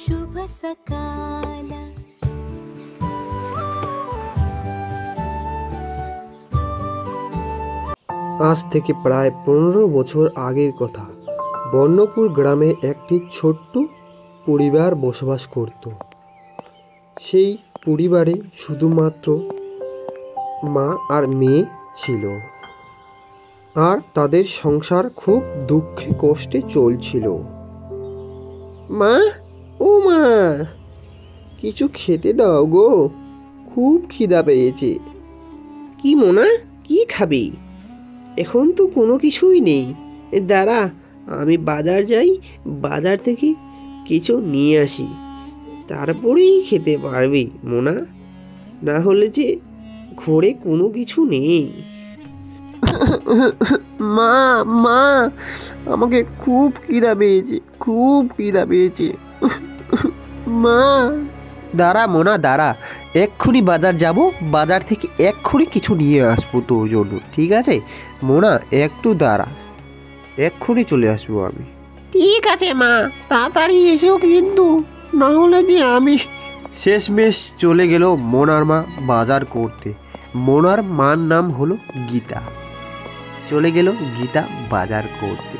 शुभ सकाल। আজ থেকে প্রায় 15 বছর আগের কথা। বর্ণপুর গ্রামে একটি ছোট্ট পরিবার বসবাস করত। সেই পরিবারে শুধুমাত্র মা আর মেয়ে ছিল, আর তাদের সংসার খুব দুঃখে কষ্টে চলছিল। মা, ও মা, কিছু খেতে দাও গো, খুব খিদা পেয়েছে। কি মোনা, কি খাবি? এখন তো কোনো কিছুই নেই। দাঁড়া, আমি বাজার যাই, বাজার থেকে কিছু নিয়ে আসি, তারপরেই খেতে পারবি মোনা, না হলে যে ঘরে কোনো কিছু নেই। মা, মা, আমাকে খুব খিদা পেয়েছে, খুব খিদা পেয়েছে মা। দাঁড়া মোনা, দাঁড়া, এক্ষুনি বাজার যাব, বাজার থেকে এক্ষুনি কিছু নিয়ে আসবো তোর জন্য, ঠিক আছে মোনা? একটু দাঁড়া, এক্ষুনি চলে আসবো আমি। ঠিক আছে মা, তাড়াতাড়ি এসো কিন্তু, না হলে যে আমি। শেষমেশ চলে গেল মোনার মা বাজার করতে। মোনার মার নাম হলো গীতা। চলে গেল গীতা বাজার করতে।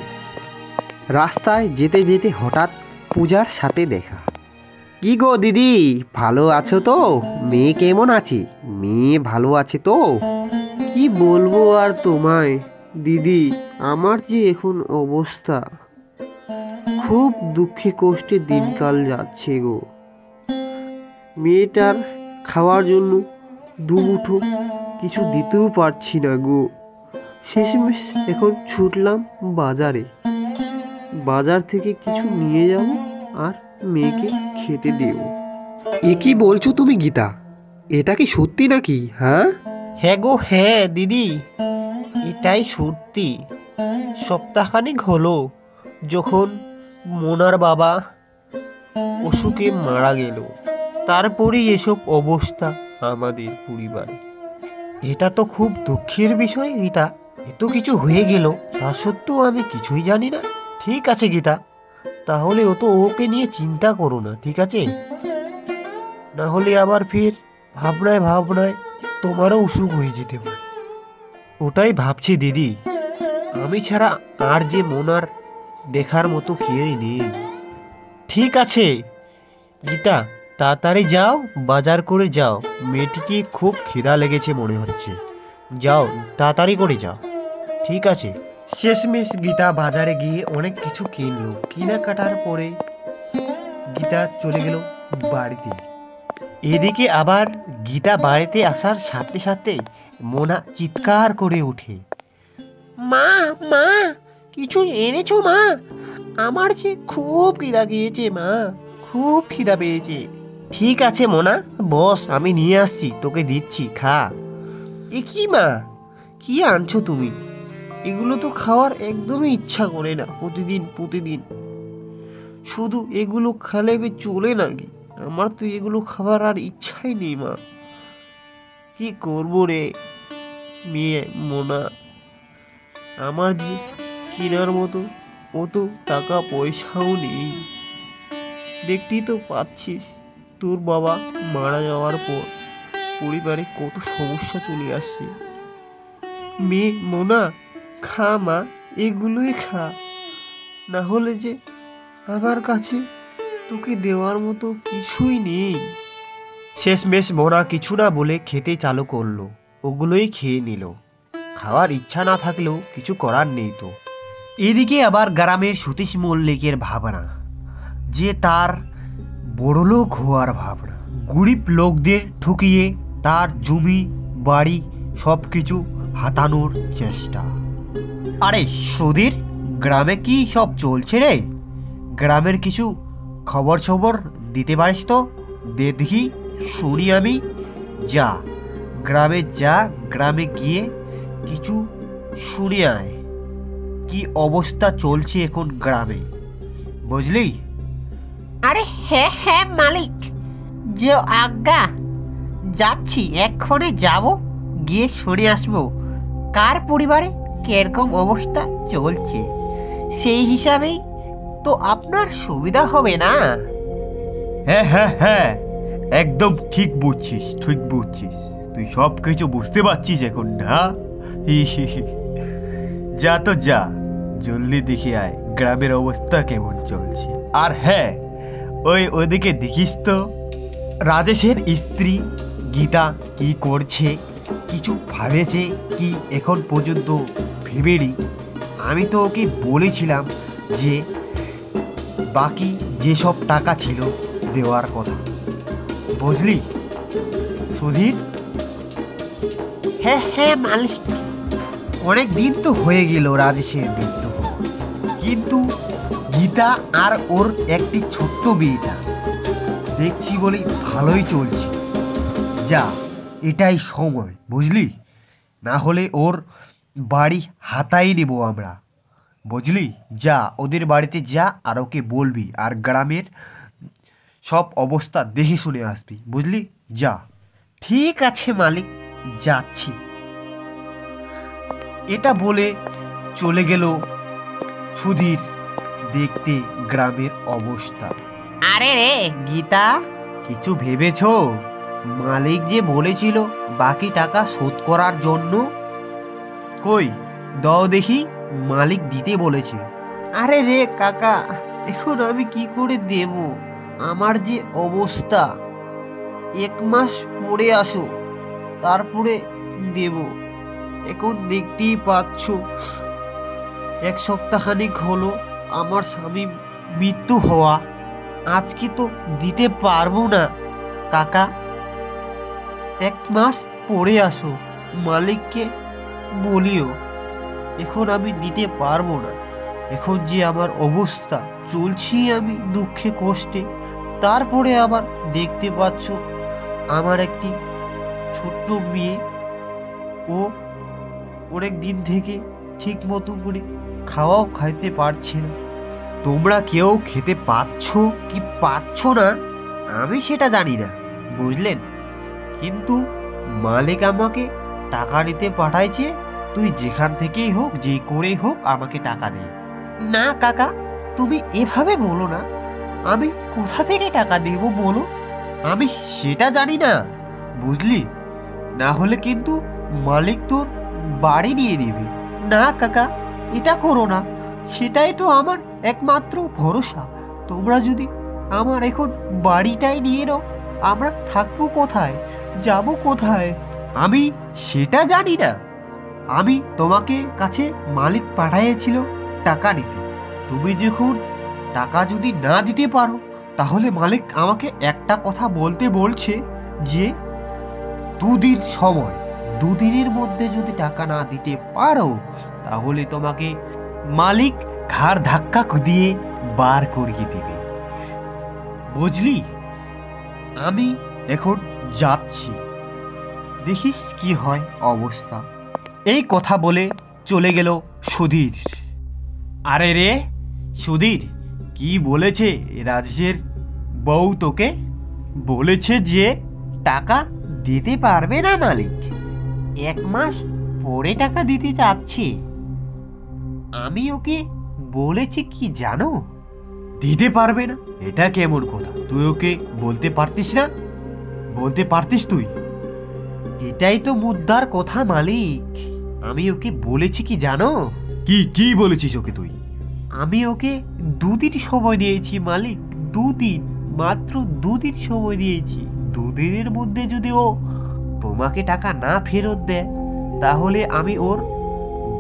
রাস্তায় যেতে যেতে হঠাৎ পূজার সাথে দেখা। কি গো দিদি, ভালো আছো তো? মেয়ে কেমন আছে? মেয়ে ভালো আছে তো? কি বলবো আর তোমায় দিদি, আমার যে এখন অবস্থা, খুব দুঃখে কষ্টে দিনকাল যাচ্ছে গো। মেয়েটার খাওয়ার জন্য দুমুঠো কিছু দিতেও পারছি না গো। শেষমেশ এখন ছুটলাম বাজারে, বাজার থেকে কিছু নিয়ে যাব আর মেয়েকে খেতে দেব। এ কি বলছো তুমি গীতা? এটা কি সত্যি নাকি? হ্যাঁ হ্যাঁ গো, হ্যাঁ দিদি, এটাই সত্যি। সপ্তাহখানেক হলো যখন মোনার বাবা অসুখে মারা গেল, তারপরেই এসব অবস্থা আমাদের পরিবারে। এটা তো খুব দুঃখের বিষয় গীতা, এত কিছু হয়ে গেল, তা সত্ত্বেও আমি কিছুই জানি না। ঠিক আছে গীতা, তাহলে ওকে নিয়ে চিন্তা করো না, ঠিক আছে? না হলে আবার ফের ভাবনায় ভাবনায় তোমারও অসুখ হয়ে যেতে পারে। ওটাই ভাবছি দিদি, আমি ছাড়া আর যে মোনার দেখার মতো কেউই নেই। ঠিক আছে গীতা, তাড়াতাড়ি যাও, বাজার করে যাও, মেয়েটিকে খুব খিদা লেগেছে মনে হচ্ছে। যাও, তাড়াতাড়ি করে যাও, ঠিক আছে? শেষমেশ গীতা বাজারে গিয়ে অনেক কিছু কিনলো। কেনাকাটার পরে গীতা চলে গেল বাড়িতে। এদিকে আবার গীতা বাড়িতে আসার সাথে সাথে মোনা চিৎকার করে ওঠে, মা, মা, কিছু এনেছো মা? আমার যে খুব খিদা পেয়েছে মা, খুব খিদা পেয়েছে। ঠিক আছে মোনা, বস, আমি নিয়ে আসছি, তোকে দিচ্ছি, খা। এ কি মা, কি আনছো তুমি? এগুলো তো খাওয়ার একদমই ইচ্ছা করে না প্রতিদিন প্রতিদিন। শুধু এগুলো খেলে চলে নাকি? আমার তো এগুলো খাবার আর ইচ্ছাই নেই মা। কি করবো রে মেয়ে মোনা, আমার যে কেনার মতো অত টাকা পয়সাও নেই। দেখতেই তো পাচ্ছিস, তোর বাবা মারা যাওয়ার পর পরিবারে কত সমস্যা চলে আসছে। মেয়ে মোনা, খা মা, এগুলোই খা, না হলে যে আমার কাছে তোকে দেওয়ার মতো কিছুই নেই। শেষমেশ মোনা কিছু না বলে খেতে চালু করলো, ওগুলোই খেয়ে নিল। খাওয়ার ইচ্ছা না থাকলেও কিছু করার নেই তো। এদিকে আবার গ্রামের সতীশ মল্লিকের ভাবনা, যে তার বড়লোক হওয়ার ভাবনা। গরিব লোকদের ঠকিয়ে তার জমি বাড়ি সব কিছু হাতানোর চেষ্টা। আরে সুধীর, গ্রামে কি সব চলছে রে? গ্রামের কিছু খবর সবর দিতে পারিস তো? দেখি, শুনি আমি। যা গ্রামে যা, গ্রামে গিয়ে কিছু শুনে আয়, কি অবস্থা চলছে এখন গ্রামে, বুঝলি? আরে হ্যাঁ হ্যাঁ মালিক, যে আজ্ঞা, যাচ্ছি, এক্ষণে যাব, গিয়ে শুনে আসবো কার পরিবারে কিরকম অবস্থা চলছে, সেই হিসাবেই তো আপনার সুবিধা হবে না। হ্যাঁ হ্যাঁ হ্যাঁ, একদম ঠিক বুঝছিস, ঠিক বুঝছিস। তুই সব কিছু বুঝতে পারছিস এখন না? যা তো যা, জলদি দেখে আয় গ্রামের অবস্থা কেমন চলছে। আর হ্যাঁ, ওইদিকে দেখিস তো রাজেশের স্ত্রী গীতা কি করছে, কিছু ভাবেছে কি এখন পর্যন্ত ভেবেনি। আমি তো ওকে বলেছিলাম যে বাকি যেসব টাকা ছিল দেওয়ার কথা, বুঝলি সুধীর? হ্যাঁ হ্যাঁ মালিক। অনেক দিন তো হয়ে গেল রাজেশের মৃত্যু, কিন্তু গীতা আর ওর একটি ছোট্ট মেয়েটা দেখছি বলি ভালোই চলছে। যা, এটাই সময়, বুঝলি? না হলে ওর বাড়ি হাতাই নেব আমরা, বুঝলি? যা, ওদের বাড়িতে যা আর ওকে বলবি, আর গ্রামের সব অবস্থা দেখে শুনে আসবি, বুঝলি? যা। ঠিক আছে মালিক, যাচ্ছি। এটা বলে চলে গেল সুধীর দেখতে গ্রামের অবস্থা। আরে রে গীতা, কিছু ভেবেছো? মালিক যে বলেছিল বাকি টাকা শোধ করার জন্য, কই দাও দেখি, মালিক দিতে বলেছে। আরে রে কাকা, এখন আমি কি করে দেব? আমার যে অবস্থা, 1 মাস পরে আসো, তারপরে দেব। এখন দেখতেই পাচ্ছ, 1 সপ্তাহখানিক হলো আমার স্বামী মৃত্যু হওয়া। আজকে তো দিতে পারবো না কাকা, 1 মাস পরে আসো, মালিককে বলিও। এখন আমি দিতে পারবো না। এখন যে আমার অবস্থা চলছি আমি দুঃখে কষ্টে, তারপরে আবার দেখতে পাচ্ছ আমার একটি ছোট্ট মেয়ে, ও অনেক দিন থেকে ঠিক মতো করে খাওয়াও খাইতে পারছে না। তোমরা কেউ খেতে পাচ্ছ কি পাচ্ছ না আমি সেটা জানি না, বুঝলেন? কিন্তু মালিক আমাকে টাকা নিতে পাঠাইছে, তুই যেখান থেকেই হোক, যে করেই হোক আমাকে টাকা দে। না কাকা, তুমি এভাবে বলো না। আমি কোথা থেকে টাকা দেব বলো? আমি সেটা জানি না, বুঝলি? না হলে কিন্তু মালিক তোর বাড়ি নিয়ে নেবে। না কাকা, এটা করো না, সেটাই তো আমার একমাত্র ভরসা। তোমরা যদি আমার এখন বাড়িটাই নিয়ে নাও, আমরা থাকবো কোথায়, যাব কোথায়? আমি সেটা জানি না। আমি তোমাকে কাছে মালিক পাঠাইছিল টাকা নিতে। তুমি যখন টাকা যদি না দিতে পারো, তাহলে মালিক আমাকে একটা কথা বলতে বলছে যে 2 দিন সময়, 2 দিনের মধ্যে যদি টাকা না দিতে পারো, তাহলে তোমাকে মালিক ঘাড় ধাক্কা দিয়ে বার করিয়ে দিবে, বুঝলি? আমি এখন যাচ্ছি, দেখিস কি হয় অবস্থা। এই কথা বলে চলে গেল সুধীর। আরে রে সুধীর, কি বলেছে রাজেশের বউ তোকে? বলেছে যে টাকা দিতে পারবে না মালিক, 1 মাস পরে টাকা দিতে চাচ্ছে। আমি ওকে বলেছি কি জানো? দিতে পারবে না? এটা কেমন কথা? তুই ওকে বলতে পারতিস না? বলতে পারতিস তুই? এটাই তো মুদ্রার কথা মালিক। আমি ওকে বলেছি কি জানো? কি কি বলেছিস ওকে তুই? আমি ওকে 2 দিন সময় দিয়েছি মালিক, 2 দিন, মাত্র 2 দিন সময় দিয়েছি। 2 দিনের মধ্যে যদি ও তোমাকে টাকা না ফেরত দেয়, তাহলে আমি ওর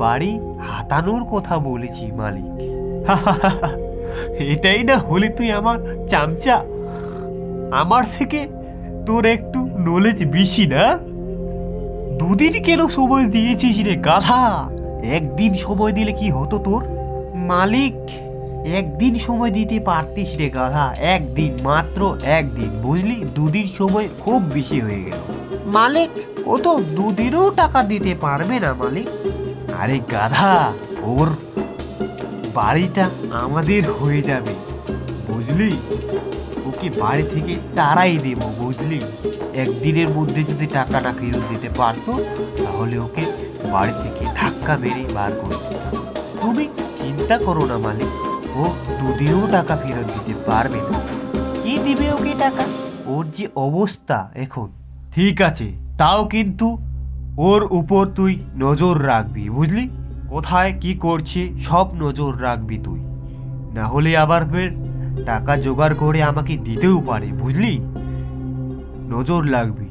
বাড়ি হাতানোর কথা বলেছি মালিক। এটাই না হলে তুই আমার চামচা? আমার থেকে তোর একটু নলেজ বেশি না? 2 দিন কেন সময় দিয়েছিস রে গাধা? 1 দিন সময় দিলে কি হতো তোর? মালিক, 1 দিন সময় দিতে পারতিস রে গাধা, 1 দিন, মাত্র 1 দিন, বুঝলি? 2 দিন সময় খুব বেশি হয়ে গেল মালিক। ও তো 2 দিনও টাকা দিতে পারবে না মালিক। আরে গাধা, ওর বাড়িটা আমাদের হয়ে যাবে, বুঝলি? ও ওকে বাড়ি থেকে তাড়াই দেব, বুঝলি? একদিনের মধ্যে যদি টাকাটা ফেরত দিতে পারতো তাহলে ওকে বাড়ি থেকে ধাক্কা মেরে বার করে দিতাম। তুমি চিন্তা করো না মালিক, ও দুদিনেও টাকা ফেরত দিতে পারবে না। কি দিবে ওকে টাকা? ওর যে অবস্থা এখন। ঠিক আছে, তাও কিন্তু ওর উপর তুই নজর রাখবি, বুঝলি? কোথায় কি করছে সব নজর রাখবি তুই, না হলে আবার ফের টাকা জোগাড় করে আমাকে দিতেও পারে, বুঝলি? নজর রাখবি।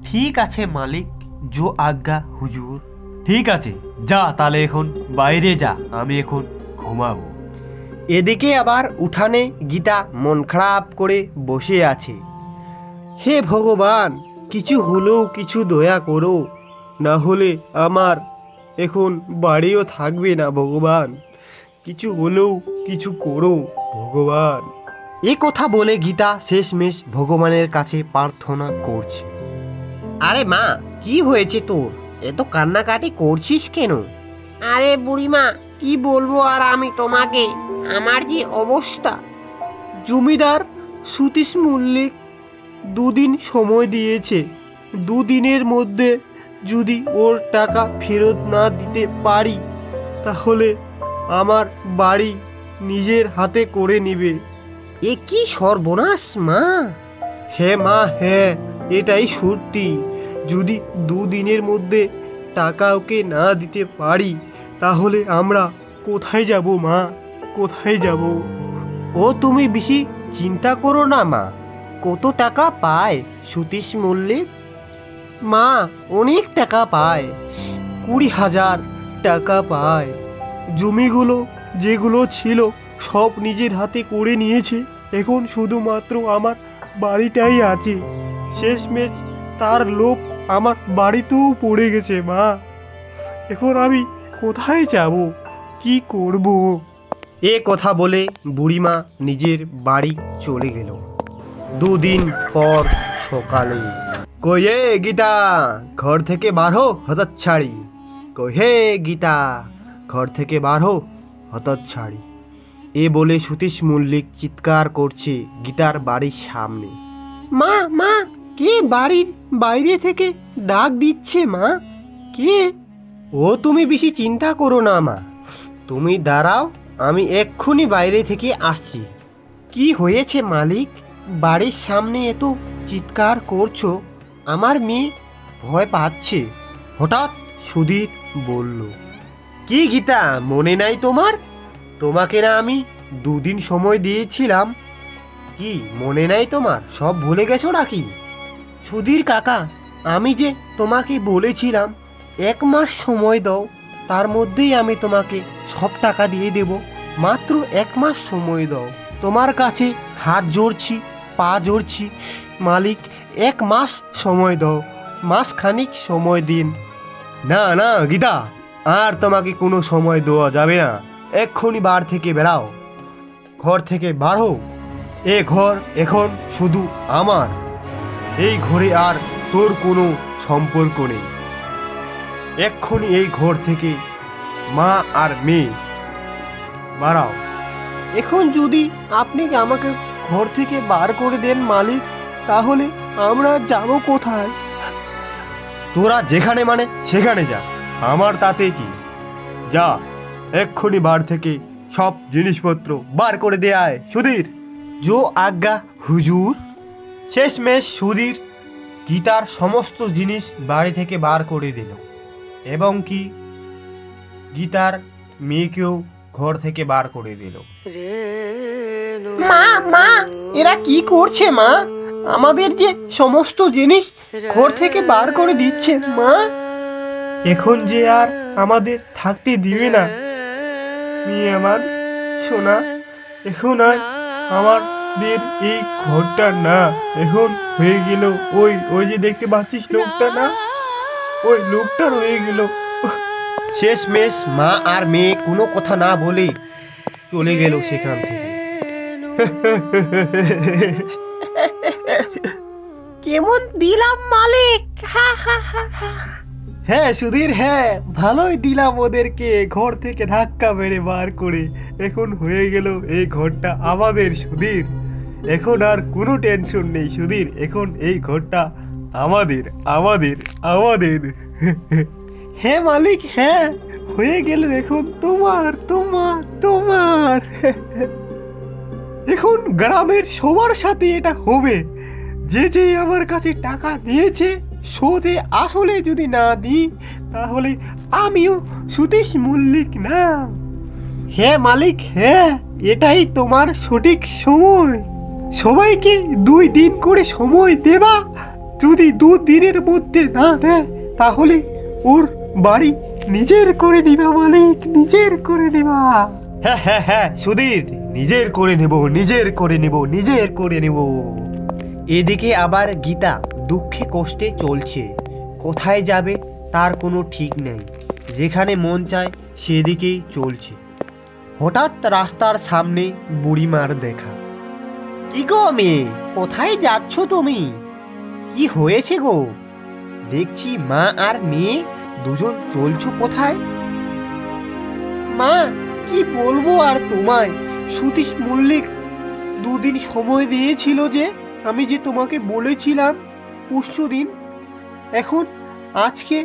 ঠিক আছে মালিক, জো আজ্ঞা হুজুর। ঠিক আছে, যা তাহলে এখন বাইরে যা, আমি এখন ঘুমাবো। এদিকে আবার উঠানে গীতা মন খারাপ করে বসে আছে। হে ভগবান, কিছু হলেও কিছু দয়া করো, না হলে আমার এখন বাড়িও থাকবে না। ভগবান, কিছু হলেও কিছু করো ভগবান। এ কথা বলে গীতা শেষমেশ ভগবানের কাছে প্রার্থনা করছে। আরে মা, কি হয়েছে তোর? এত কান্নাকাটি করছিস কেন? আরে বুড়িমা, কি বলবো আর আমি তোমাকে, আমার যে অবস্থা। জমিদার সতীশ মল্লিক দুদিন সময় দিয়েছে। দুদিনের মধ্যে যদি ওর টাকা ফেরত না দিতে পারি তাহলে আমার বাড়ি নিজের হাতে করে নিবে। এ কি সর্বনাশ মা! হ্যাঁ মা, হ্যাঁ, এটাই সত্যি। যদি দুদিনের মধ্যে টাকা ওকে না দিতে পারি তাহলে আমরা কোথায় যাব মা, কোথায় যাব? ও তুমি বেশি চিন্তা করো না মা। কত টাকা পায় সতীশ মল্লিক? মা, অনেক টাকা পায়, 20,000 টাকা পায়। জমিগুলো যেগুলো ছিল সব নিজের হাতে করে নিয়েছে। এখন শুধুমাত্র আমার বাড়িটাই আছে। শেষমেশ তার লোভ আমার বাড়িতেও পড়ে গেছে মা। এখন আমি কোথায় যাব, কি করব? এ কথা বলে বুড়িমা নিজের বাড়ি চলে গেল। দুদিন পর সকালে, কই হে গীতা, ঘর থেকে বার হো হতচ্ছাড়ি। কই হে গীতা, ঘর থেকে বার হো হতচ্ছাড়ি। এ বলে সতীশ মল্লিক চিৎকার করছে গীতার বাড়ির সামনে। মা মা, কে বাড়ির বাইরে থেকে ডাক দিচ্ছে মা? কে? ও তুমি বেশি চিন্তা করো না মা, তুমি দাঁড়াও, আমি এক্ষুনি বাইরে থেকে আসছি। কি হয়েছে মালিক, বাড়ির সামনে এত চিৎকার করছো? আমার মেয়ে ভয় পাচ্ছে। হঠাৎ সুধীর বলল। কি গীতা, মনে নাই তোমার? তোমাকে না আমি দুদিন সময় দিয়েছিলাম, কি মনে নাই তোমার? সব ভুলে গেছো নাকি? সুধীর কাকা, আমি যে তোমাকে বলেছিলাম 1 মাস সময় দাও, তার মধ্যেই আমি তোমাকে সব টাকা দিয়ে দেব। মাত্র 1 মাস সময় দাও। তোমার কাছে হাত জোড়ছি, পা জোড়ছি মালিক, 1 মাস সময় দাও, মাসখানিক সময় দিন। না না গীতা, আর তোমাকে কোনো সময় দেওয়া যাবে না। এক্ষুনি বার থেকে বেরাও, ঘর থেকে বার হও। এ ঘর এখন শুধু আমার। এই ঘরে আর তোর কোনো সম্পর্ক নেই। এক্ষুনি এই ঘর থেকে মা আর মেয়ে বাড়াও। এখন যদি আপনি আমাকে ঘর থেকে বার করে দেন মালিক, তাহলে আমরা যাব কোথায়? তোরা যেখানে মানে সেখানে যা, আমার তাতে কি। যা, এক্ষুনি বার থেকে সব জিনিসপত্র বার করে দেয় সুধীর। জো আজ্ঞা হুজুর। শেষমেশ সুধীর গীতার সমস্ত জিনিস বাড়ি থেকে বার করে দিল, এবং কি গীতার মেয়েকেও ঘর থেকে বার করে দিল। মা মা, এরা কি করছে মা? আমাদের যে সমস্ত জিনিস ঘর থেকে বার করে দিচ্ছে মা। এখন যে আর আমাদের থাকতে দিবে না মেয়ে আমার সোনা। এখন আর আমাদের এই ঘরটা না, এখন হয়ে গেল ওই ওই যে দেখতে পাচ্ছিস লোকটা না, ওই লোকটার হয়ে গেল। শেষমেশ মা আর মেয়ে কোনো কথা না বলে চলে গেল সেখান থেকে। কেমন দিলাম মালিক? হা হা হা হা। হ্যাঁ সুধীর, হ্যাঁ, ভালোই দিলাম ওদেরকে ঘর থেকে ধাক্কা মেরে বার করে। এখন হয়ে গেল এই ঘরটা আমাদের সুধীর। এখন আর কোনো টেনশন নেই সুধীর, এখন এই ঘরটা আমাদের আমাদের আমাদের। হ্যাঁ মালিক, হ্যাঁ হয়ে গেল এখন তোমার তোমার তোমার। এখন গ্রামের সবার সাথে এটা হবে, যে যে আমার কাছে টাকা নিয়েছে শোধে আসলে যদি না দিই তাহলে আমিও সতীশ মল্লিক না। হ্যাঁ মালিক, হ্যাঁ এটাই তোমার সঠিক সময়। সবাইকে 2 দিন করে সময় দেবা, যদি 2 দিনের মধ্যে না দেয় তাহলে ওর বাড়ি নিজের করে নিবা মালিক, নিজের করে নিবা। হ্যাঁ হ্যাঁ হ্যাঁ সুধীর, নিজের করে নেব, নিজের করে নেব, নিজের করে নেব। এদিকে আবার গীতা দুঃখে কষ্টে চলছে, কোথায় যাবে তার কোনো ঠিক নেই, যেখানে মন চায় সেদিকেই চলছে। হঠাৎ রাস্তার সামনে বুড়িমার দেখা। কি গো মেয়ে, কোথায় যাচ্ছ তুমি? কি হয়েছে গো? দেখছি মা আর মেয়ে দুজন চলছো কোথায়? মা কি বলবো আর তোমায়, সতীশ মল্লিক 2 দিন সময় দিয়েছিল, যে আমি যে তোমাকে বলেছিলাম পরশুদিন, এখন আজকে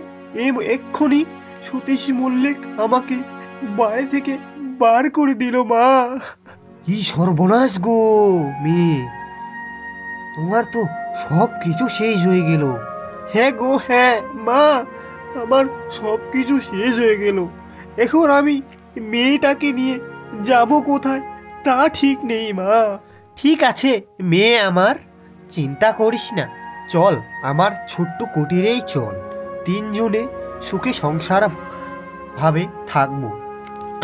এক্ষুনি সতীশ মল্লিক আমাকে বাড়ি থেকে বার করে দিল মা। কি সর্বনাশ গো মেয়ে, তোমার তো সব কিছু শেষ হয়ে গেল। হ্যাঁ গো হ্যাঁ মা, আমার সব কিছু শেষ হয়ে গেল। এখন আমি মেয়েটাকে নিয়ে যাব কোথায় তা ঠিক নেই মা। ঠিক আছে মেয়ে আমার, চিন্তা করিস না, চল আমার ছোট্ট কুটিরেই চল, 3 জনে সুখে সংসার ভাবে থাকবো।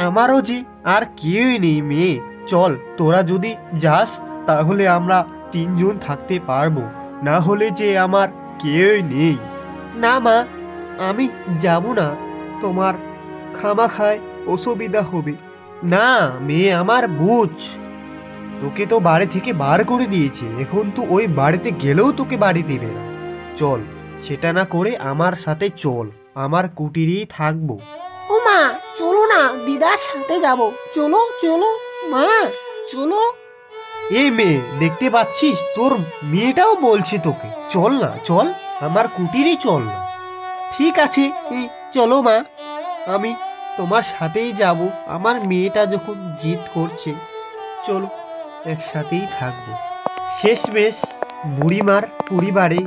আমারও যে আর কেউই নেই মেয়ে, চল তোরা যদি যাস তাহলে আমরা 3 জন থাকতে পারবো, না হলে যে আমার কেউই নেই। না মা, আমি যাব না, তোমার খামাখায় অসুবিধা হবে। না মেয়ে আমার, বুঝ, তোকে তো বাড়ি থেকে বার করে দিয়েছে, এখন তো ওই বাড়িতে গেলেও তোকে বাড়ি দেবে না। চল, সেটা না করে আমার সাথে চল, আমার কুটিরেই থাকবো। ও মা চলো না, দিদার সাথে যাব, চলো চলো মা চলো। এই মেয়ে, দেখতে পাচ্ছিস তোর মেয়েটাও বলছে তোকে চল না, চল আমার কুটিরেই চল না। ঠিক আছে চলো মা, আমি তোমার সাথেই যাব, আমার মেয়েটা যখন জিদ করছে, চলো একসাথেই থাকবো। শেষমেশ বুড়িমার পরিবারে